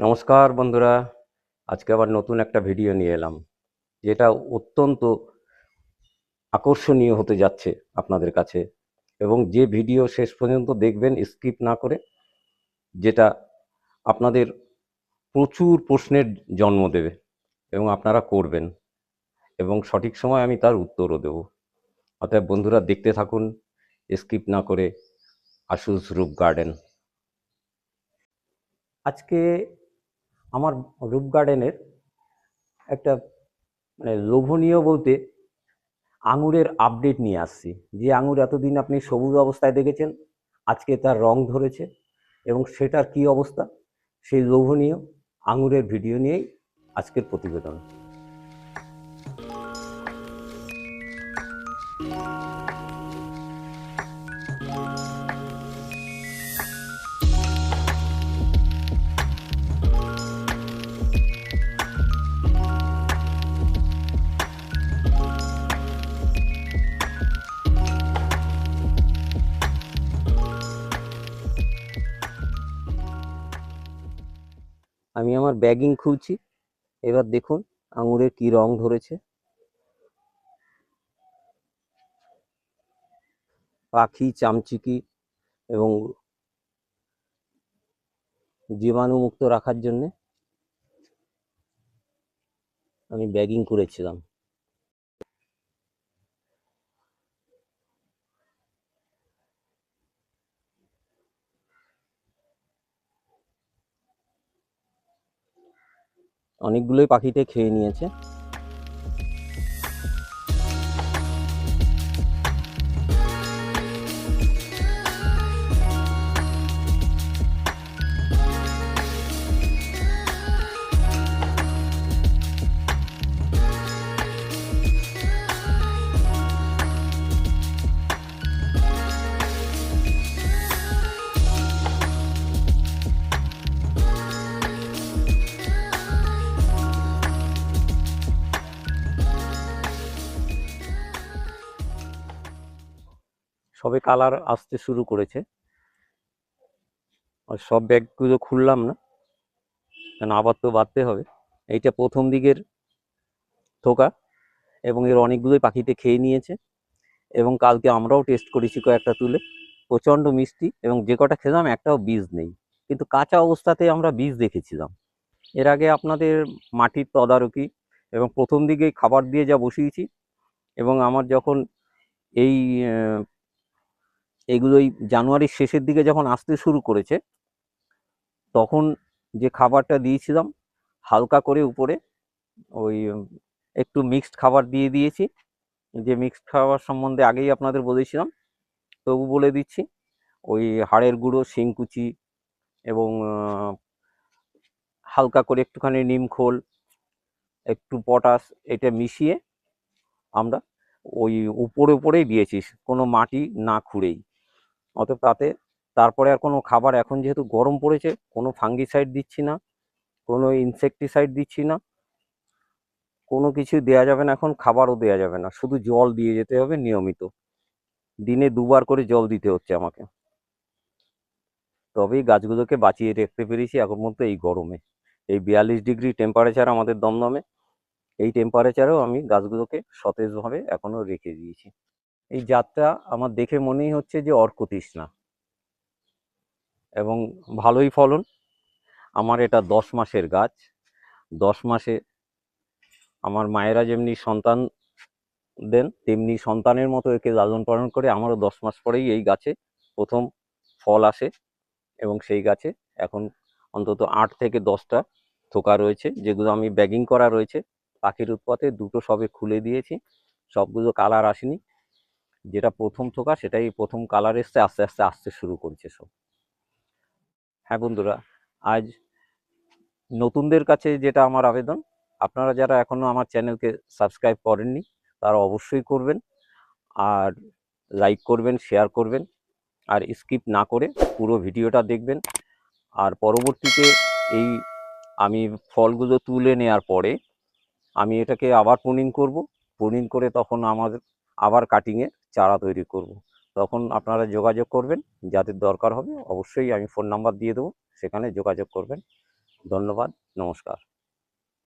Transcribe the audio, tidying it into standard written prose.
নমস্কার বন্ধুরা, আজকে আবার নতুন একটা ভিডিও নিয়ে এলাম, যেটা অত্যন্ত আকর্ষণীয় হতে যাচ্ছে আপনাদের কাছে। এবং যে ভিডিও শেষ পর্যন্ত দেখবেন স্কিপ না করে, যেটা আপনাদের প্রচুর প্রশ্নের জন্ম দেবে এবং আপনারা করবেন, এবং সঠিক সময় আমি তার উত্তরও দেব। অতএব বন্ধুরা, দেখতে থাকুন স্কিপ না করে আশুস রূপ গার্ডেন। আজকে আমার রূপ গার্ডেনের একটা লোভনীয় বলতে আঙুরের আপডেট নিয়ে আসছি। যে আঙুর এতদিন আপনি সবুজ অবস্থায় দেখেছেন, আজকে তার রং ধরেছে, এবং সেটার কি অবস্থা, সেই লোভনীয় আঙুরের ভিডিও নিয়েই আজকের প্রতিবেদন। আমি আমার ব্যাগিং খুলছি, এবার দেখুন আঙুরের কি রং ধরেছে। পাখি, চামচিকি এবং জীবাণুমুক্ত রাখার জন্য আমি ব্যাগিং করেছিলাম। অনেকগুলোই পাখিতে খেয়ে নিয়েছে। সবে কালার আসতে শুরু করেছে, আর সব ব্যাগগুলো খুললাম না, কারণ আবার তো বাঁধতে হবে। এইটা প্রথম দিকের থোকা, এবং এর অনেকগুলোই পাখিতে খেয়ে নিয়েছে। এবং কালকে আমরাও টেস্ট করেছি কয়েকটা তুলে, প্রচণ্ড মিষ্টি, এবং যে কটা খেলাম একটাও বীজ নেই, কিন্তু কাঁচা অবস্থাতে আমরা বীজ দেখেছিলাম। এর আগে আপনাদের মাটির তদারকি এবং প্রথম দিকেই খাবার দিয়ে যা বসিয়েছি, এবং আমার যখন এই এগুলোই জানুয়ারির শেষের দিকে যখন আসতে শুরু করেছে, তখন যে খাবারটা দিয়েছিলাম হালকা করে উপরে ওই একটু মিক্সড খাবার দিয়ে দিয়েছি। যে মিক্সড খাবার সম্বন্ধে আগেই আপনাদের বলেছিলাম, তবু বলে দিচ্ছি। ওই হাড়ের গুঁড়ো, শিংকুচি এবং হালকা করে একটুখানি নিমখোল, একটু পটাশ, এটা মিশিয়ে আমরা ওই উপরেই দিয়েছি, কোনো মাটি না খুঁড়েই। অতএব তারপরে আর কোনো খাবার, এখন যেহেতু গরম পড়েছে, কোনো ফাঙ্গিসাইড দিচ্ছি না, কোনো ইনসেকটিসাইড দিচ্ছি না, কোনো কিছু দেওয়া যাবে না। এখন খাবারও দেওয়া যাবে না, শুধু জল দিয়ে যেতে হবে নিয়মিত। দিনে 2বার করে জল দিতে হচ্ছে আমাকে, তবেই গাছগুলোকে বাঁচিয়ে রাখতে পেরেছি এখন পর্যন্ত এই গরমে। এই 42 ডিগ্রি টেম্পারেচার আমাদের দমদমে, এই টেম্পারেচারেও আমি গাছগুলোকে সতেজভাবে এখনো রেখে দিয়েছি। এই জাতটা আমার দেখে মনেই হচ্ছে যে অর্কতৃষ্ণা, এবং ভালোই ফলন। আমার এটা 10 মাসের গাছ। 10 মাসে আমার মায়েরা যেমনি সন্তান দেন, তেমনি সন্তানের মতো একে লালন পালন করে আমারও 10 মাস পরেই এই গাছে প্রথম ফল আসে। এবং সেই গাছে এখন অন্তত 8 থেকে 10টা থোকা রয়েছে, যেগুলো আমি ব্যাগিং করা রয়েছে। পাখির উৎপাতে 2টো সবে খুলে দিয়েছি, সবগুলো কালার আসেনি। যেটা প্রথম থোকা সেটাই প্রথম কালার এসছে, আস্তে আস্তে আসতে শুরু করছে সব। হ্যাঁ বন্ধুরা, আজ নতুনদের কাছে যেটা আমার আবেদন, আপনারা যারা এখনো আমার চ্যানেলকে সাবস্ক্রাইব করেননি, তারা অবশ্যই করবেন, আর লাইক করবেন, শেয়ার করবেন, আর স্কিপ না করে পুরো ভিডিওটা দেখবেন। আর পরবর্তীতে এই আমি ফলগুলো তুলে নেওয়ার পরে আমি এটাকে আবার প্রুনিং করব, প্রুনিং করে তখন আমাদের আবার কাটিংয়ের চারা তৈরি করব। তখন আপনারা যোগাযোগ করবেন, যাদের দরকার হবে অবশ্যই আমি ফোন নাম্বার দিয়ে দেবো, সেখানে যোগাযোগ করবেন। ধন্যবাদ, নমস্কার।